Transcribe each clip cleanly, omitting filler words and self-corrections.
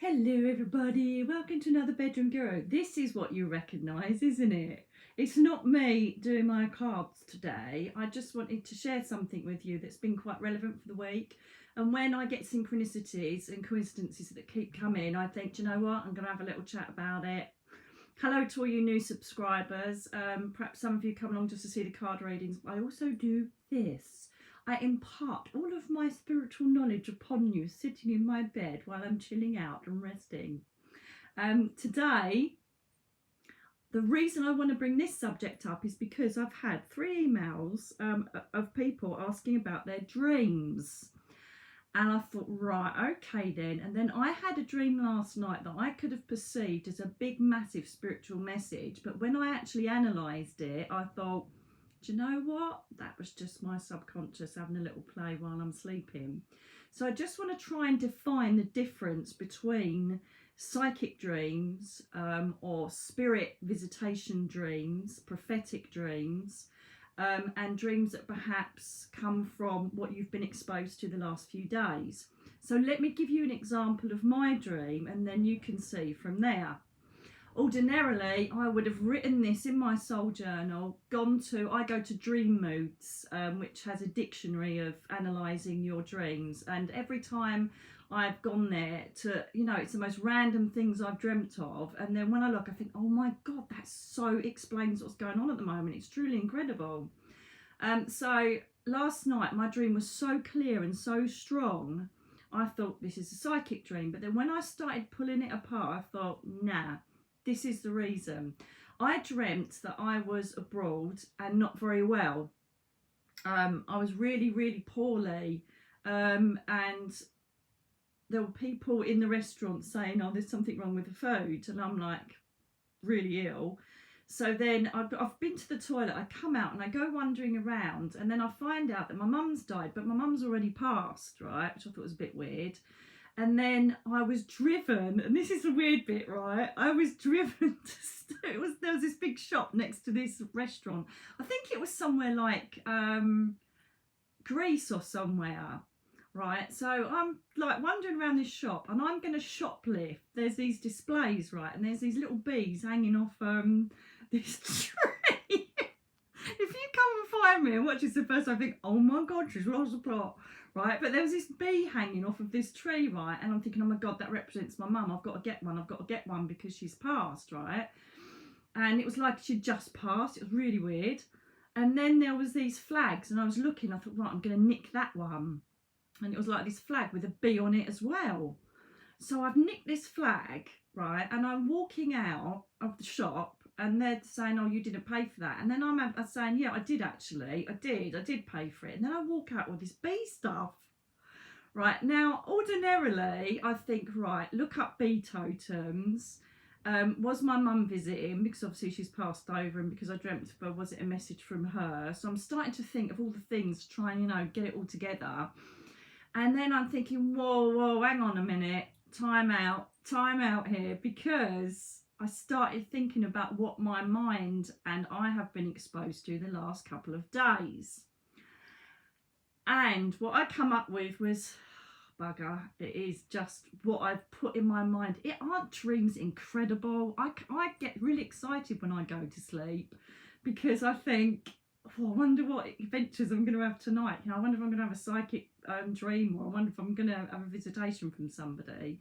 Hello everybody, welcome to another Bedroom Guru. This is what you recognise, isn't it? It's not me doing my cards today. I just wanted to share something with you that's been quite relevant for the week. And when I get synchronicities and coincidences that keep coming, I think, do you know what? I'm going to have a little chat about it. Hello to all you new subscribers. Perhaps some of you come along just to see the card readings. I also do this. I impart all of my spiritual knowledge upon you, sitting in my bed while I'm chilling out and resting. Today, the reason I want to bring this subject up is because I've had 3 emails of people asking about their dreams. And I thought, right, okay then. And then I had a dream last night that I could have perceived as a big, massive spiritual message. But when I actually analysed it, I thought, do you know what? That was just my subconscious having a little play while I'm sleeping. So I just want to try and define the difference between psychic dreams or spirit visitation dreams, prophetic dreams, and dreams that perhaps come from what you've been exposed to the last few days. So let me give you an example of my dream and then you can see from there. Ordinarily, I would have written this in my soul journal, I go to Dream Moods, which has a dictionary of analysing your dreams. And every time I've gone there to, it's the most random things I've dreamt of. And then when I look, I think, oh my God, that so explains what's going on at the moment. It's truly incredible. So last night, my dream was so clear and so strong. I thought this is a psychic dream. But then when I started pulling it apart, I thought, nah. This is the reason. I dreamt that I was abroad and not very well. I was really, really poorly. And there were people in the restaurant saying, oh, there's something wrong with the food. And I'm like, really ill. So then I've been to the toilet. I come out and I go wandering around. And then I find out that my mum's died. But my mum's already passed, right? Which I thought was a bit weird. And then I was driven, and this is a weird bit, right? I was driven to, there was this big shop next to this restaurant. I think it was somewhere like Greece or somewhere, right? So I'm like wandering around this shop and I'm going to shoplift. There's these displays, right? And there's these little bees hanging off this tree. If you come and find me and watch this the first time, I think, oh my God, she's lost the plot. Right, but there was this bee hanging off of this tree, right, and I'm thinking, oh my God, that represents my mum. I've got to get one because she's passed, right? And it was like she'd just passed. It was really weird. And then there was these flags, and I was looking. I thought, right, I'm going to nick that one. And it was like this flag with a bee on it as well. So I've nicked this flag, right, and I'm walking out of the shop. And they're saying, oh, you didn't pay for that. And then I'm saying, yeah, I did actually. I did pay for it. And then I walk out with this bee stuff. Right, now, ordinarily, I think, right, look up bee totems. Was my mum visiting? Because obviously she's passed over, and because I dreamt of her, was it a message from her? So I'm starting to think of all the things to try and, get it all together. And then I'm thinking, whoa, hang on a minute. Time out here, because I started thinking about what my mind and I have been exposed to the last couple of days. And what I come up with was, bugger, it is just what I've put in my mind. Aren't dreams incredible? I get really excited when I go to sleep because I think, I wonder what adventures I'm going to have tonight. I wonder if I'm going to have a psychic dream, or I wonder if I'm going to have a visitation from somebody.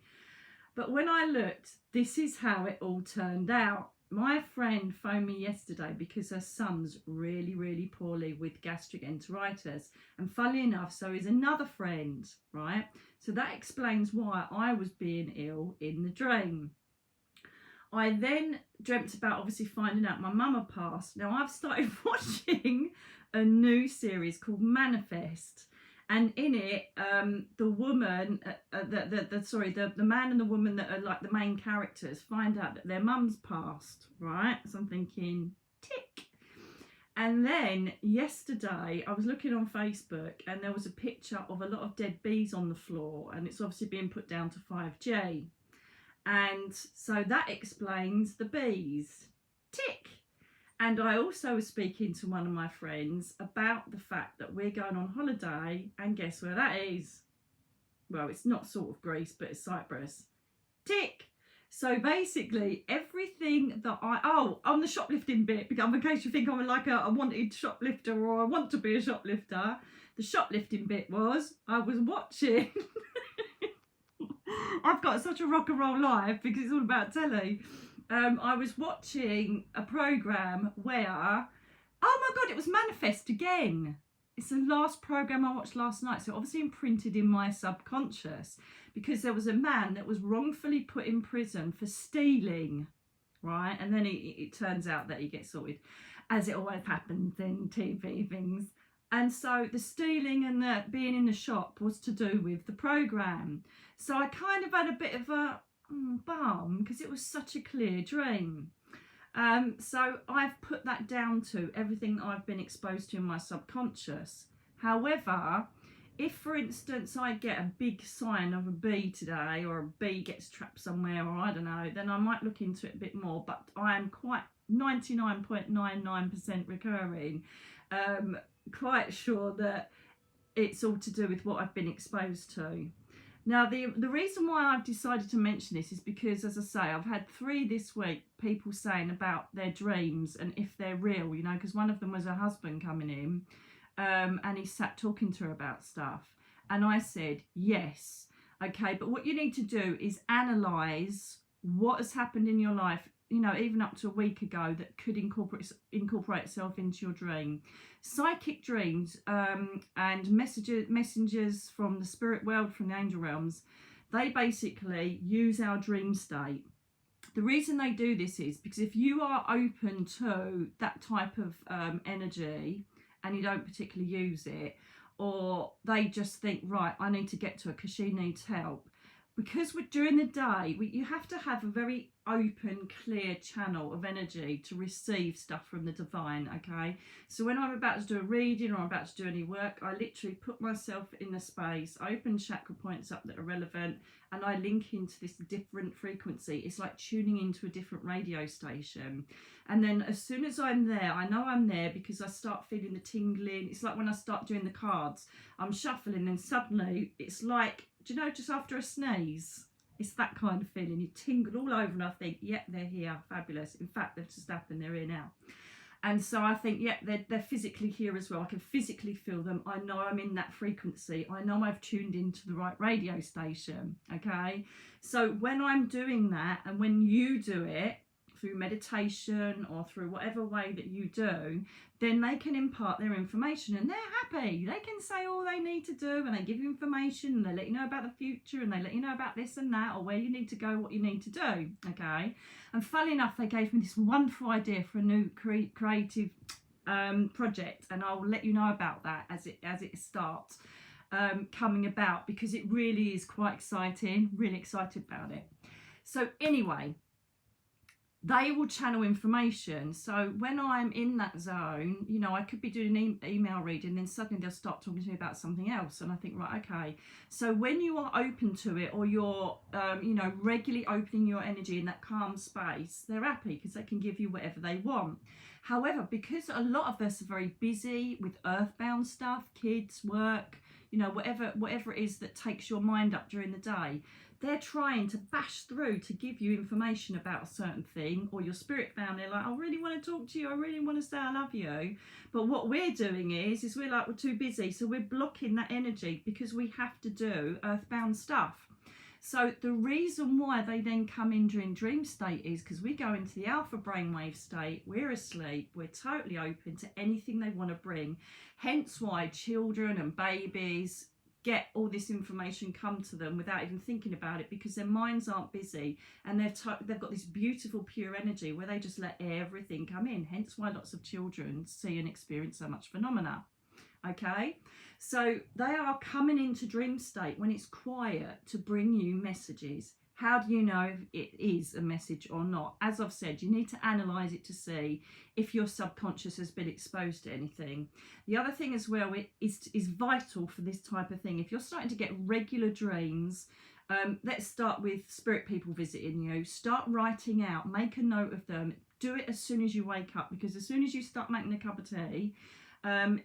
But when I looked, this is how it all turned out. My friend phoned me yesterday because her son's really, really poorly with gastric enteritis. And funnily enough, so is another friend, right? So that explains why I was being ill in the dream. I then dreamt about obviously finding out my mum had passed. Now I've started watching a new series called Manifest. And in it, the woman, the man and the woman that are like the main characters find out that their mum's passed, right? So I'm thinking, tick. And then yesterday, I was looking on Facebook and there was a picture of a lot of dead bees on the floor, and it's obviously being put down to 5G. And so that explains the bees. Tick. And I also was speaking to one of my friends about the fact that we're going on holiday, and guess where that is? Well, it's not sort of Greece, but it's Cyprus. Tick. So basically, everything that on the shoplifting bit, because in case you think I'm like a wanted shoplifter or I want to be a shoplifter, the shoplifting bit was I was watching. I've got such a rock and roll life because it's all about telly. I was watching a program where, oh my God, it was Manifest again. It's the last program I watched last night, so obviously imprinted in my subconscious, because there was a man that was wrongfully put in prison for stealing, right? And then it turns out that he gets sorted, as it always happens in TV things. And so the stealing and the being in the shop was to do with the program. So I kind of had a bit of a bum because it was such a clear dream. So I've put that down to everything that I've been exposed to in my subconscious. However, if for instance I get a big sign of a bee today, or a bee gets trapped somewhere, or I don't know, then I might look into it a bit more, but I am quite 99.99% recurring, quite sure that it's all to do with what I've been exposed to. Now, the reason why I've decided to mention this is because, as I say, I've had 3 this week, people saying about their dreams and if they're real, you know, because one of them was her husband coming in, and he sat talking to her about stuff. And I said, yes, okay, but what you need to do is analyse what has happened in your life, you know, even up to a week ago, that could incorporate itself into your dream. Psychic dreams and messengers from the spirit world, from the angel realms, they basically use our dream state. The reason they do this is because if you are open to that type of energy and you don't particularly use it, or they just think, right, I need to get to her because she needs help. Because during the day, you have to have a very open, clear channel of energy to receive stuff from the divine, okay? So when I'm about to do a reading or I'm about to do any work, I literally put myself in the space, open chakra points up that are relevant, and I link into this different frequency. It's like tuning into a different radio station. And then as soon as I'm there, I know I'm there because I start feeling the tingling. It's like when I start doing the cards, I'm shuffling and suddenly it's like, do you know, just after a sneeze, it's that kind of feeling. You tingle all over and I think, yep, they're here, fabulous. In fact, they've just happened, they're here now. And so I think, yeah, they're physically here as well. I can physically feel them. I know I'm in that frequency. I know I've tuned into the right radio station, okay? So when I'm doing that, and when you do it, through meditation or through whatever way that you do, then they can impart their information and they're happy. They can say all they need to do, and they give you information and they let you know about the future and they let you know about this and that, or where you need to go, what you need to do, okay? And funnily enough, they gave me this wonderful idea for a new creative project, and I'll let you know about that as it starts coming about, because it really is quite exciting, really excited about it. So anyway, they will channel information. So when I'm in that zone, you know, I could be doing an email reading, then suddenly they'll start talking to me about something else. And I think, right, okay. So when you are open to it, or you're, you know, regularly opening your energy in that calm space, they're happy because they can give you whatever they want. However, because a lot of us are very busy with earthbound stuff, kids, work, you know, whatever it is that takes your mind up during the day, they're trying to bash through to give you information about a certain thing, or your spirit family are like, I really want to talk to you, I really want to say I love you. But what we're doing is we're like, we're too busy, so we're blocking that energy because we have to do earthbound stuff. So the reason why they then come in during dream state is because we go into the alpha brainwave state, we're asleep, we're totally open to anything they want to bring. Hence why children and babies get all this information come to them without even thinking about it, because their minds aren't busy, and they've got this beautiful pure energy where they just let everything come in. Hence why lots of children see and experience so much phenomena. Okay, so they are coming into dream state when it's quiet to bring you messages. How do you know if it is a message or not? As I've said, you need to analyse it to see if your subconscious has been exposed to anything. The other thing as well is vital for this type of thing. If you're starting to get regular dreams, let's start with spirit people visiting you. Start writing out, make a note of them. Do it as soon as you wake up, because as soon as you start making a cup of tea,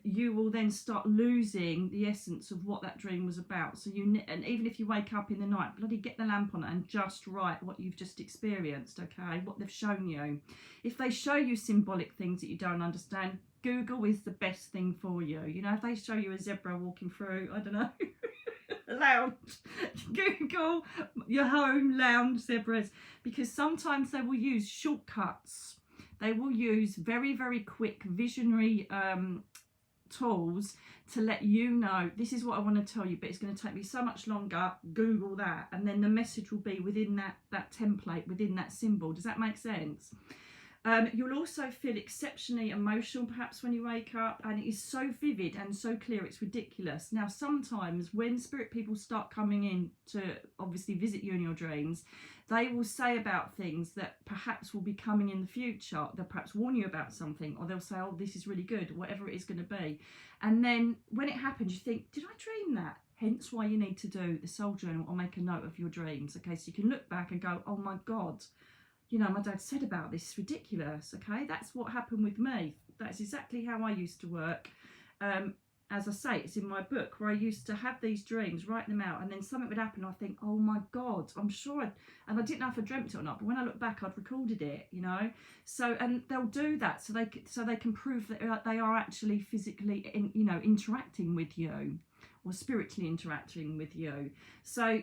you will then start losing the essence of what that dream was about. So and even if you wake up in the night, bloody get the lamp on and just write what you've just experienced, okay, what they've shown you. If they show you symbolic things that you don't understand, Google is the best thing for you. You know, if they show you a zebra walking through, I don't know, a lounge, Google your home lounge zebras, because sometimes they will use shortcuts. They will use very, very quick visionary tools to let you know, this is what I want to tell you, but it's going to take me so much longer. Google that. And then the message will be within that template, within that symbol. Does that make sense? You'll also feel exceptionally emotional perhaps when you wake up, and it is so vivid and so clear, it's ridiculous. Now, sometimes when spirit people start coming in to obviously visit you in your dreams, they will say about things that perhaps will be coming in the future. They'll perhaps warn you about something, or they'll say, oh, this is really good, whatever it is going to be. And then when it happens, you think, did I dream that? Hence why you need to do the soul journal or make a note of your dreams, okay? So you can look back and go, oh my God, you know, my dad said about this, it's ridiculous, okay? That's what happened with me. That's exactly how I used to work. As I say, it's in my book, where I used to have these dreams, write them out, and then something would happen. I think, oh my God, I'm sure. And I didn't know if I dreamt it or not, but when I look back, I'd recorded it, you know. So, and they'll do that so they can prove that they are actually physically, interacting with you, or spiritually interacting with you. So,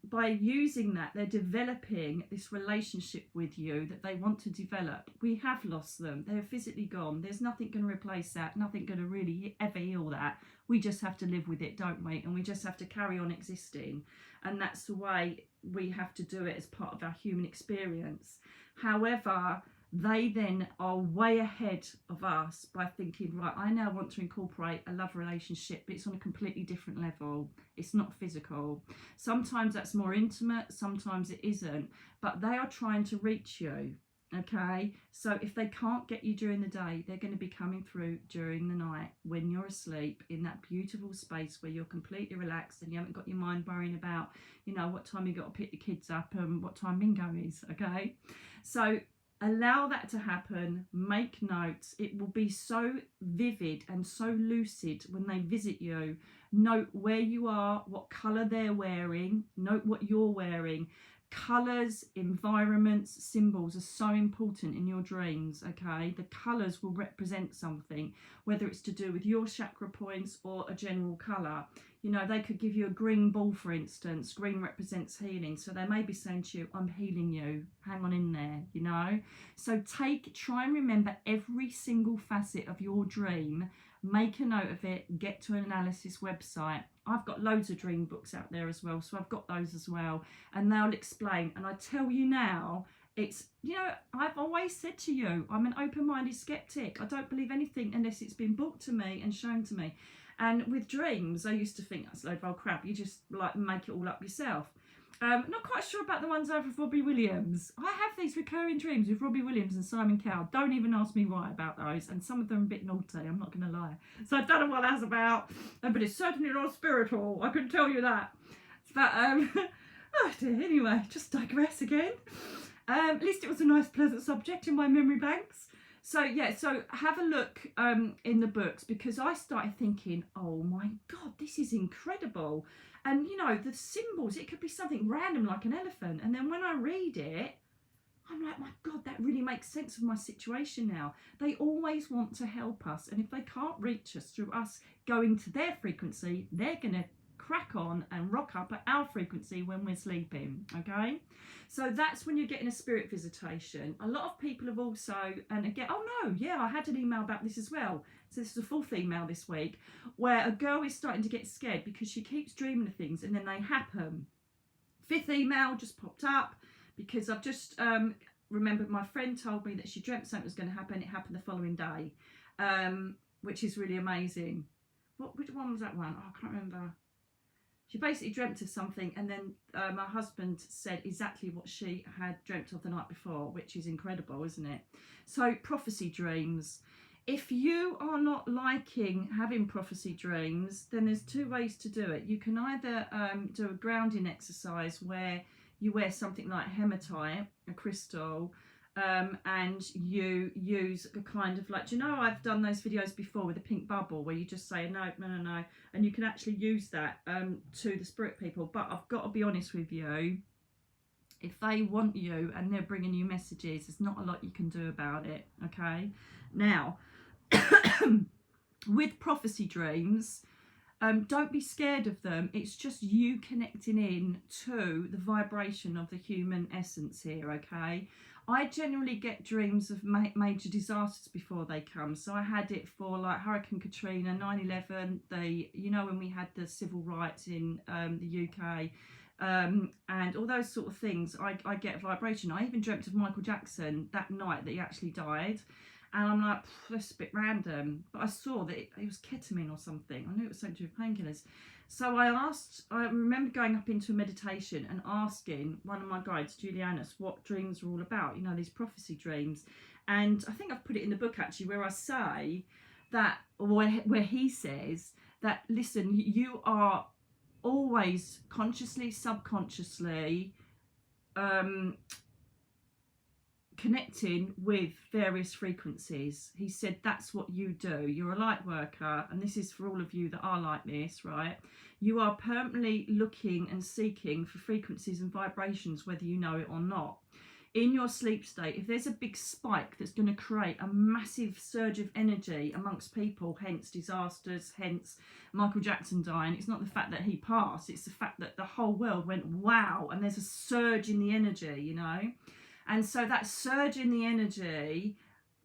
by using that, they're developing this relationship with you that they want to develop. We have lost them. They're physically gone. There's nothing going to replace that. Nothing going to really ever heal that. We just have to live with it, don't we? And we just have to carry on existing. And that's the way we have to do it as part of our human experience. However, they then are way ahead of us by thinking, right, I now want to incorporate a love relationship, but it's on a completely different level. It's not physical. Sometimes that's more intimate, sometimes it isn't, but they are trying to reach you, okay? So if they can't get you during the day, they're going to be coming through during the night when you're asleep in that beautiful space where you're completely relaxed and you haven't got your mind worrying about, you know, what time you got to pick the kids up and what time bingo is, okay? So allow that to happen, make notes. It will be so vivid and so lucid when they visit you. Note where you are, what colour they're wearing, note what you're wearing. Colours, environments, symbols are so important in your dreams, okay? The colours will represent something, whether it's to do with your chakra points or a general colour. You know, they could give you a green ball, for instance. Green represents healing. So they may be saying to you, I'm healing you. Hang on in there, you know. So try and remember every single facet of your dream. Make a note of it. Get to an analysis website. I've got loads of dream books out there as well. So I've got those as well. And they'll explain. And I tell you now, it's, you know, I've always said to you, I'm an open-minded skeptic. I don't believe anything unless it's been brought to me and shown to me. And with dreams, I used to think that's a load of old crap. You just like make it all up yourself. Not quite sure about the ones over with Robbie Williams. I have these recurring dreams with Robbie Williams and Simon Cowell. Don't even ask me why about those. And some of them are a bit naughty, I'm not going to lie. So I don't know what that's about. But it's certainly not spiritual, I can tell you that. But, oh dear, anyway, just digress again. At least it was a nice, pleasant subject in my memory banks. So yeah, so have a look in the books, because I started thinking, oh my God, this is incredible. And you know, the symbols, it could be something random like an elephant. And then when I read it, I'm like, my God, that really makes sense of my situation now. They always want to help us. And if they can't reach us through us going to their frequency, they're going to crack on and rock up at our frequency when we're sleeping, okay? So that's when you're getting a spirit visitation. A lot of people have also, and again, oh no, yeah, I had an email about this as well. So this is the fourth email this week, where a girl is starting to get scared because she keeps dreaming of things and then they happen. Fifth email just popped up because I've just remembered my friend told me that she dreamt something was going to happen. It happened the following day, which is really amazing. Which one was that one? Oh, I can't remember. She basically dreamt of something, and then my husband said exactly what she had dreamt of the night before, which is incredible, isn't it? So prophecy dreams. If you are not liking having prophecy dreams, then there's two ways to do it. You can either do a grounding exercise where you wear something like hematite, a crystal, and you use a kind of like, do you know, I've done those videos before with a pink bubble where you just say no, and you can actually use that to the spirit people. But I've got to be honest with you, if they want you and they're bringing you messages, there's not a lot you can do about it. Okay, now with prophecy dreams, don't be scared of them. It's just you connecting in to the vibration of the human essence here, okay? I generally get dreams of major disasters before they come. So I had it for like Hurricane Katrina, 9/11, when we had the civil rights in the UK, and all those sort of things. I get a vibration. I even dreamt of Michael Jackson that night that he actually died. And I'm like, that's a bit random. But I saw that it was ketamine or something. I knew it was something to do with painkillers. So I remember going up into a meditation and asking one of my guides, Julianus, what dreams are all about, these prophecy dreams. And I think I've put it in the book actually, where I say that, where he says that, listen, you are always consciously, subconsciously, connecting with various frequencies. He said that's what you do. You're a light worker, and this is for all of you that are like this, right? You are permanently looking and seeking for frequencies and vibrations, whether you know it or not. In your sleep state, if there's a big spike that's going to create a massive surge of energy amongst people, hence disasters, hence Michael Jackson dying, it's not the fact that he passed, it's the fact that the whole world went wow, and there's a surge in the energy, And so that surge in the energy,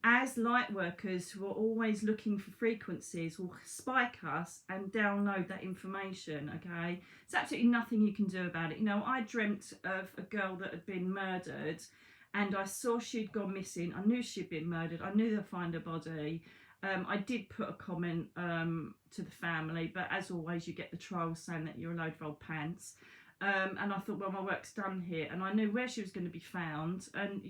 as light workers who are always looking for frequencies, will spike us and download that information, okay? It's absolutely nothing you can do about it. I dreamt of a girl that had been murdered, and I saw she'd gone missing. I knew she'd been murdered. I knew they'd find her body. I did put a comment to the family, but as always, you get the trolls saying that you're a load of old pants. And I thought, well, my work's done here, and I knew where she was going to be found. And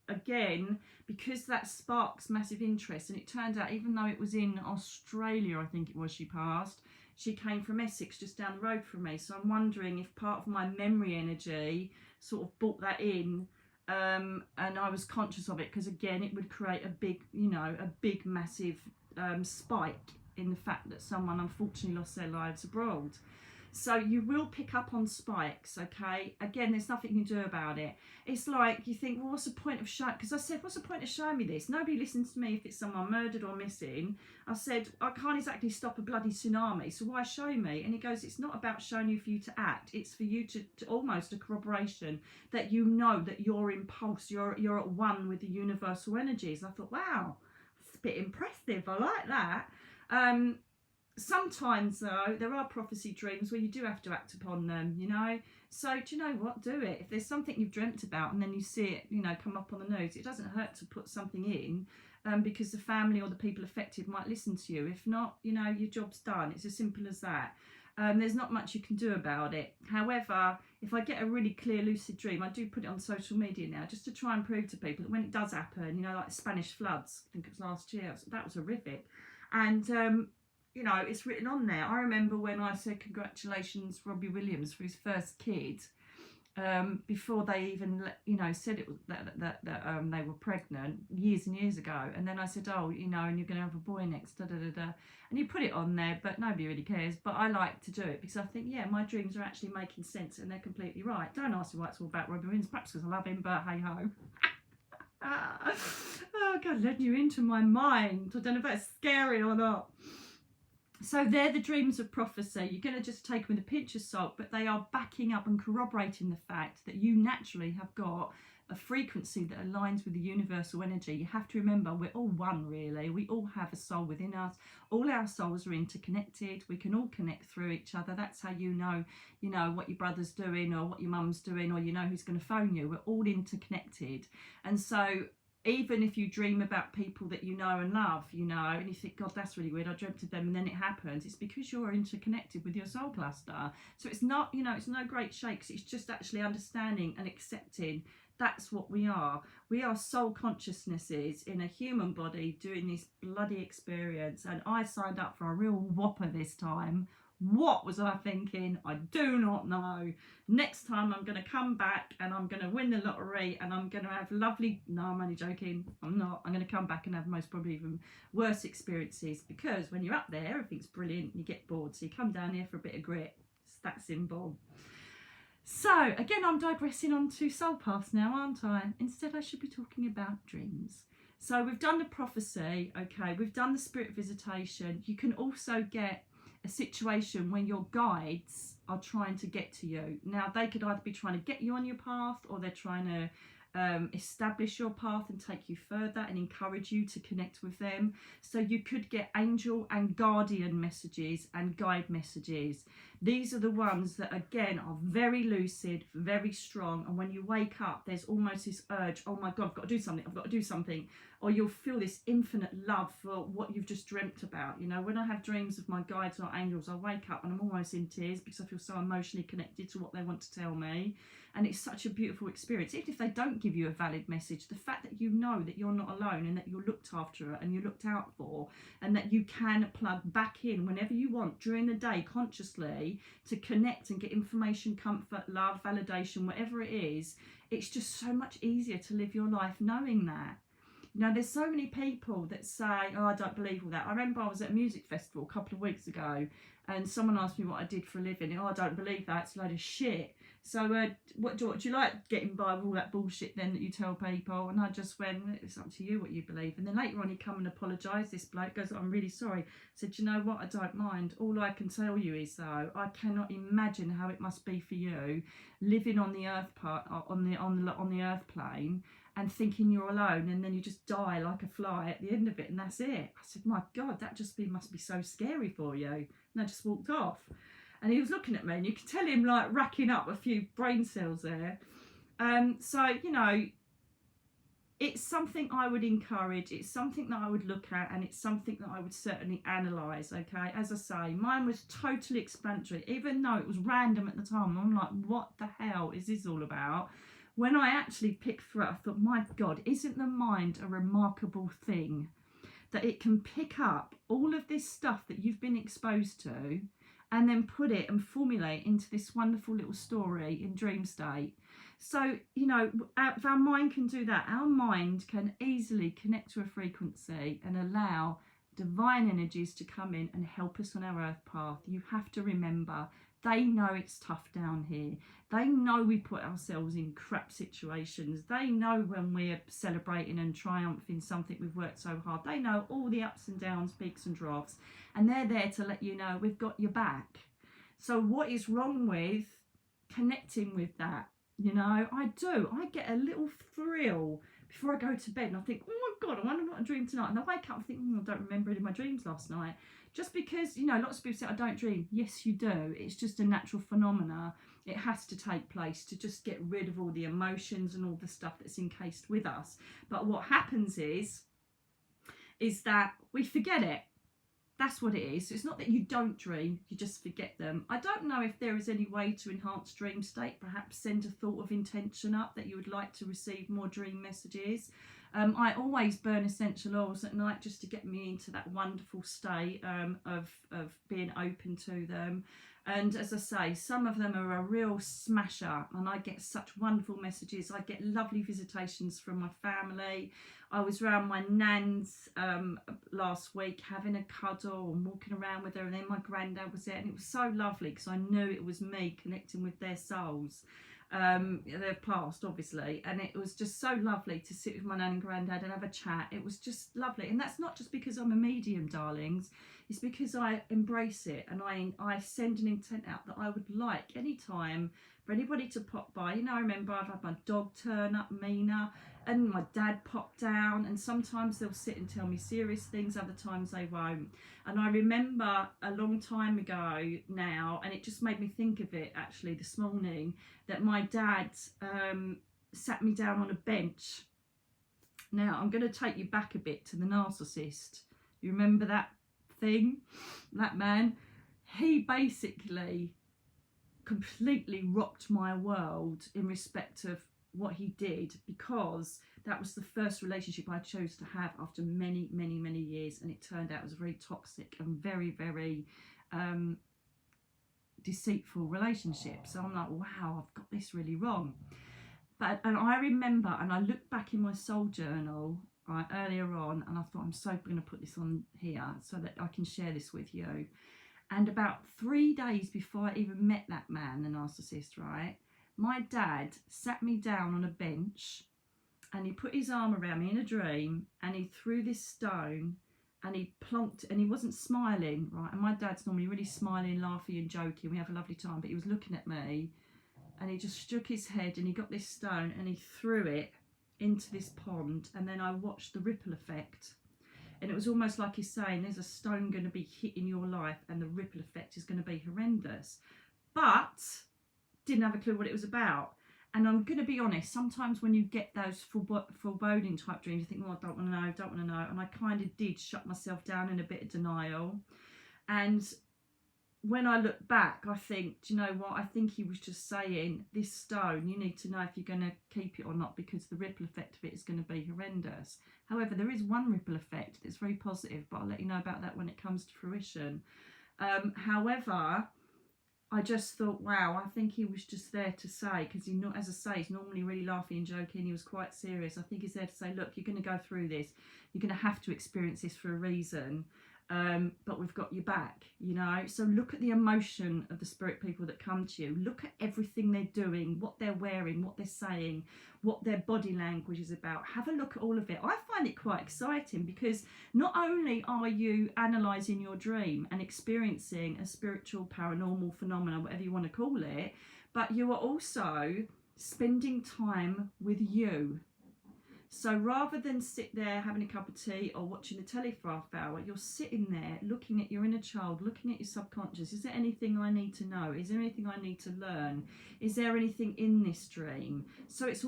again, because that sparks massive interest, and it turned out, even though it was in Australia, I think it was, she passed, she came from Essex, just down the road from me. So I'm wondering if part of my memory energy sort of brought that in, and I was conscious of it, because again, it would create a big massive spike in the fact that someone unfortunately lost their lives abroad. So you will pick up on spikes, okay? Again, there's nothing you can do about it. It's like you think, well, what's the point of showing? Because I said, what's the point of showing me this? Nobody listens to me if it's someone murdered or missing. I said, I can't exactly stop a bloody tsunami, so why show me? And he goes, it's not about showing you for you to act. It's for you to almost a corroboration that you know that you're in pulse, you're at one with the universal energies. And I thought, wow, that's a bit impressive. I like that. Sometimes though, there are prophecy dreams where you do have to act upon them, so do you know what, do it. If there's something you've dreamt about and then you see it come up on the news, it doesn't hurt to put something in, because the family or the people affected might listen to you. If not, your job's done. It's as simple as that. There's not much you can do about it. However, if I get a really clear lucid dream, I do put it on social media now, just to try and prove to people that when it does happen, like the Spanish floods, I think it was last year, that was horrific. And it's written on there. I remember when I said congratulations Robbie Williams for his first kid, before they even said it was that they were pregnant years and years ago. And then I said, and you're going to have a boy next, and you put it on there, but nobody really cares. But I like to do it because I think, yeah, my dreams are actually making sense and they're completely right. Don't ask me why it's all about Robbie Williams, perhaps because I love him, but hey ho. Oh God, led you into my mind. I don't know if that's scary or not. So they're the dreams of prophecy. You're going to just take them with a pinch of salt, but they are backing up and corroborating the fact that you naturally have got a frequency that aligns with the universal energy. You have to remember, we're all one, really. We all have a soul within us. All our souls are interconnected. We can all connect through each other. That's how you know what your brother's doing or what your mum's doing, or who's going to phone you. We're all interconnected. And so even if you dream about people that you know and love, and you think, God, that's really weird, I dreamt of them, and then it happens, it's because you're interconnected with your soul cluster. So it's not, it's no great shakes. It's just actually understanding and accepting that's what we are. We are soul consciousnesses in a human body doing this bloody experience. And I signed up for a real whopper this time. What was I thinking? I do not know. Next time I'm going to come back and I'm going to win the lottery and I'm going to have lovely... No, I'm only joking. I'm not. I'm going to come back and have most probably even worse experiences, because when you're up there, everything's brilliant and you get bored. So you come down here for a bit of grit. It's that simple. So, again, I'm digressing on to soul paths now, aren't I? Instead, I should be talking about dreams. So we've done the prophecy, okay, we've done the spirit visitation. You can also get a situation when your guides are trying to get to you. Now, they could either be trying to get you on your path, or they're trying to establish your path and take you further and encourage you to connect with them. So you could get angel and guardian messages and guide messages. These are the ones that, again, are very lucid, very strong, and when you wake up, there's almost this urge, oh my God, I've got to do something, I've got to do something. Or you'll feel this infinite love for what you've just dreamt about. You know, when I have dreams of my guides or angels, I wake up and I'm almost in tears because I feel so emotionally connected to what they want to tell me. And it's such a beautiful experience. Even if they don't give you a valid message, the fact that you know that you're not alone and that you're looked after and you're looked out for, and that you can plug back in whenever you want during the day consciously to connect and get information, comfort, love, validation, whatever it is, it's just so much easier to live your life knowing that. Now, there's so many people that say, oh, I don't believe all that. I remember I was at a music festival a couple of weeks ago and someone asked me what I did for a living. Oh, I don't believe that. It's a load of shit. So what do you like getting by with all that bullshit then that you tell people? And I just went, it's up to you what you believe. And then later on he come and apologised. This bloke goes, I'm really sorry. I said, you know what? I don't mind. All I can tell you is, though, I cannot imagine how it must be for you living on the earth on the earth plane, and thinking you're alone, and then you just die like a fly at the end of it, and that's it. I said, my God, that must be so scary for you. And I just walked off. And he was looking at me, and you could tell him like racking up a few brain cells there. So, you know, it's something I would encourage. It's something that I would look at, and it's something that I would certainly analyse, okay? As I say, mine was totally explanatory, even though it was random at the time. I'm like, what the hell is this all about? When I actually picked through it, I thought, my God, isn't the mind a remarkable thing? That it can pick up all of this stuff that you've been exposed to and then put it and formulate into this wonderful little story in dream state. So, you know, if our mind can do that, our mind can easily connect to a frequency and allow divine energies to come in and help us on our earth path. You have to remember, they know it's tough down here. They know we put ourselves in crap situations. They know when we're celebrating and triumphing something we've worked so hard. They know all the ups and downs, peaks and troughs, and they're there to let you know we've got your back. So what is wrong with connecting with that? You know, I do. I get a little thrill before I go to bed, and I think, oh my God, I wonder what I dreamed tonight. And I wake up and think, I don't remember any of my dreams last night. Just because, you know, lots of people say I don't dream. Yes, you do. It's just a natural phenomena. It has to take place to just get rid of all the emotions and all the stuff that's encased with us. But what happens is that we forget it. That's what it is. It's not that you don't dream, you just forget them. I don't know if there is any way to enhance dream state. Perhaps send a thought of intention up that you would like to receive more dream messages. I always burn essential oils at night just to get me into that wonderful state of being open to them. And as I say, some of them are a real smasher, and I get such wonderful messages. I get lovely visitations from my family. I was around my nan's last week having a cuddle and walking around with her, and then my granddad was there, and it was so lovely because I knew it was me connecting with their souls. They've passed, obviously, and it was just so lovely to sit with my nan and granddad and have a chat. It was just lovely, and that's not just because I'm a medium, darlings. It's because I embrace it, and I send an intent out that I would like any time for anybody to pop by. You know, I remember I've had my dog turn up, Mina, and my dad popped down, and sometimes they'll sit and tell me serious things, other times they won't. And I remember a long time ago now, and it just made me think of it actually this morning, that my dad sat me down on a bench. Now, I'm going to take you back a bit to the narcissist. You remember that thing? That man? He basically completely rocked my world in respect of what he did, because that was the first relationship I chose to have after many years, and it turned out it was very toxic and very deceitful relationship. So I'm like, wow, I've got this really wrong. And I remember, and I looked back in my soul journal earlier on, and I thought, I'm so going to put this on here so that I can share this with you. And about 3 days before I even met that man, the narcissist, right, my dad sat me down on a bench and he put his arm around me in a dream, and he threw this stone and he plonked, and he wasn't smiling, right? And my dad's normally really smiling, laughing and joking. We have a lovely time, but he was looking at me, and he just shook his head, and he got this stone and he threw it into this pond. And then I watched the ripple effect, and it was almost like he's saying, there's a stone going to be hitting your life and the ripple effect is going to be horrendous. But didn't have a clue what it was about. And I'm going to be honest, sometimes when you get those foreboding type dreams, you think, oh, I don't want to know. And I kind of did shut myself down in a bit of denial. And when I look back, I think, do you know what? I think he was just saying, this stone, you need to know if you're going to keep it or not, because the ripple effect of it is going to be horrendous. However, there is one ripple effect that's very positive, but I'll let you know about that when it comes to fruition. However, I just thought, wow, I think he was just there to say, because as I say, he's normally really laughing and joking. He was quite serious. I think he's there to say, look, you're going to go through this. You're going to have to experience this for a reason. But we've got your back, you know. So look at the emotion of the spirit people that come to you. Look at everything they're doing, what they're wearing, what they're saying, what their body language is about. Have a look at all of it. I find it quite exciting, because not only are you analysing your dream and experiencing a spiritual, paranormal phenomenon, whatever you want to call it, but you are also spending time with you. So rather than sit there having a cup of tea or watching the telly for half hour, you're sitting there looking at your inner child, looking at your subconscious. Is there anything I need to know? Is there anything I need to learn? Is there anything in this dream? So it's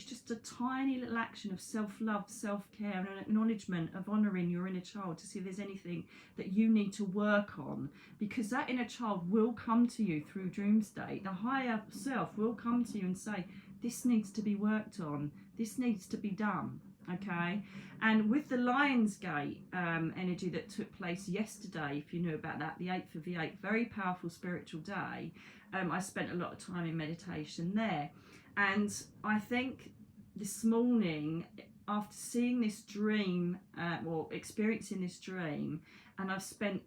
just a tiny little action of self-love, self-care, and an acknowledgement of honouring your inner child to see if there's anything that you need to work on, because that inner child will come to you through dream state. The higher self will come to you and say, this needs to be worked on. This needs to be done, okay? And with the Lionsgate energy that took place yesterday, if you knew about that, the 8th of the 8th, very powerful spiritual day, I spent a lot of time in meditation there. And I think this morning, after seeing this dream, or experiencing this dream, and I've spent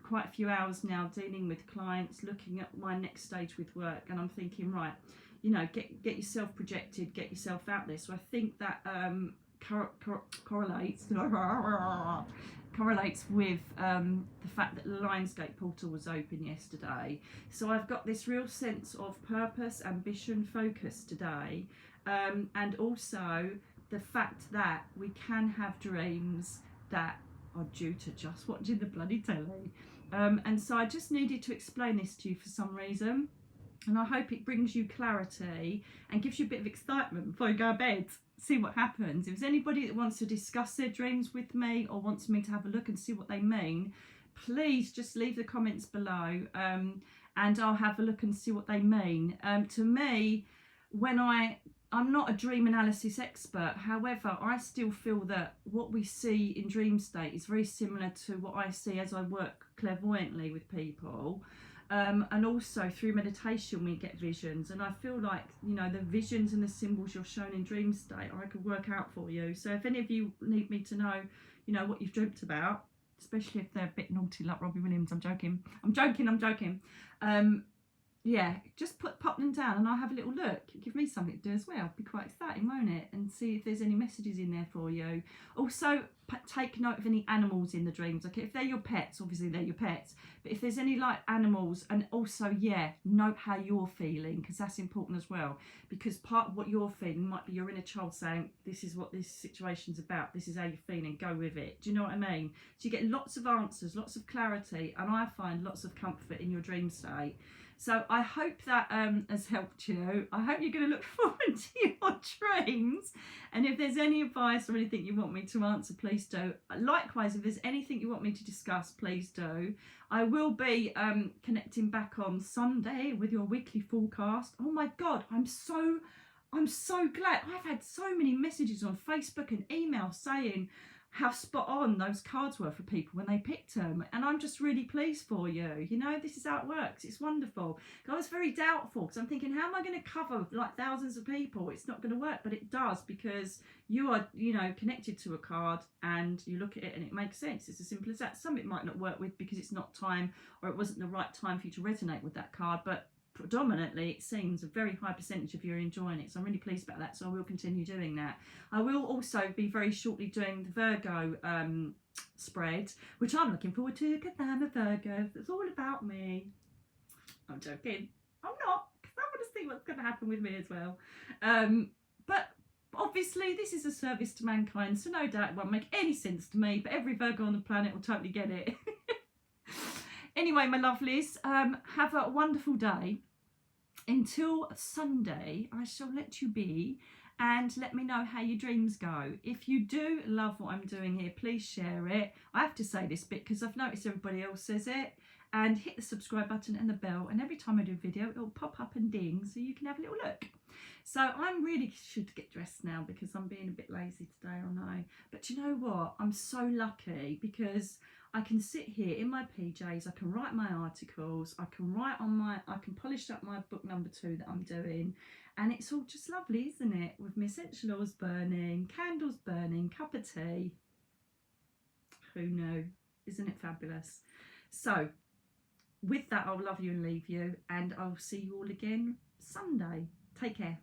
quite a few hours now dealing with clients, looking at my next stage with work, and I'm thinking, right, you know, get yourself projected, get yourself out there. So I think that correlates with the fact that the Lionsgate portal was open yesterday. So I've got this real sense of purpose, ambition, focus today, and also the fact that we can have dreams that are due to just watching the bloody telly. And so I just needed to explain this to you for some reason. And I hope it brings you clarity and gives you a bit of excitement before you go to bed. See what happens. If there's anybody that wants to discuss their dreams with me, or wants me to have a look and see what they mean, please just leave the comments below, and I'll have a look and see what they mean. To me, I'm not a dream analysis expert, however, I still feel that what we see in dream state is very similar to what I see as I work clairvoyantly with people. And also through meditation we get visions, and I feel like, you know, the visions and the symbols you're shown in dream state I could work out for you. So if any of you need me to know, you know, what you've dreamt about, especially if they're a bit naughty like Robbie Williams, I'm joking. Yeah, just pop them down and I'll have a little look. Give me something to do as well. It'll be quite exciting, won't it? And see if there's any messages in there for you. Also, take note of any animals in the dreams. Okay, if they're your pets, obviously they're your pets. But if there's any like animals, and also, yeah, note how you're feeling, because that's important as well. Because part of what you're feeling might be your inner child saying, this is what this situation's about. This is how you're feeling. Go with it. Do you know what I mean? So you get lots of answers, lots of clarity, and I find lots of comfort in your dream state. So I hope that has helped you. I hope you're going to look forward to your dreams. And if there's any advice or anything you want me to answer, please do. Likewise, if there's anything you want me to discuss, please do. I will be connecting back on Sunday with your weekly forecast. Oh my God, I'm so glad. I've had so many messages on Facebook and email saying, how spot on those cards were for people when they picked them. And I'm just really pleased for you. You know, this is how it works. It's wonderful. I was very doubtful because I'm thinking, how am I going to cover like thousands of people? It's not going to work, but it does, because you are, you know, connected to a card and you look at it and it makes sense. It's as simple as that. Some it might not work with because it's not time, or it wasn't the right time for you to resonate with that card, but predominantly it seems a very high percentage of you are enjoying it, so I'm really pleased about that. So I will continue doing that. I will also be very shortly doing the Virgo spread, which I'm looking forward to because I'm a Virgo. It's all about me. I'm joking, I'm not, because I want to see what's going to happen with me as well. But obviously this is a service to mankind, so no doubt it won't make any sense to me, but every Virgo on the planet will totally get it. Anyway, my lovelies, have a wonderful day. Until Sunday, I shall let you be, and let me know how your dreams go. If you do love what I'm doing here, please share it. I have to say this bit because I've noticed everybody else says it. And hit the subscribe button and the bell, and every time I do a video, it'll pop up and ding so you can have a little look. So I'm really should get dressed now because I'm being a bit lazy today, I know. But you know what? I'm so lucky because I can sit here in my PJs, I can write my articles, I can polish up my book number 2 that I'm doing, and it's all just lovely, isn't it? With my essential oils burning, candles burning, cup of tea. Who knew? Isn't it fabulous? So with that, I'll love you and leave you, and I'll see you all again Sunday. Take care.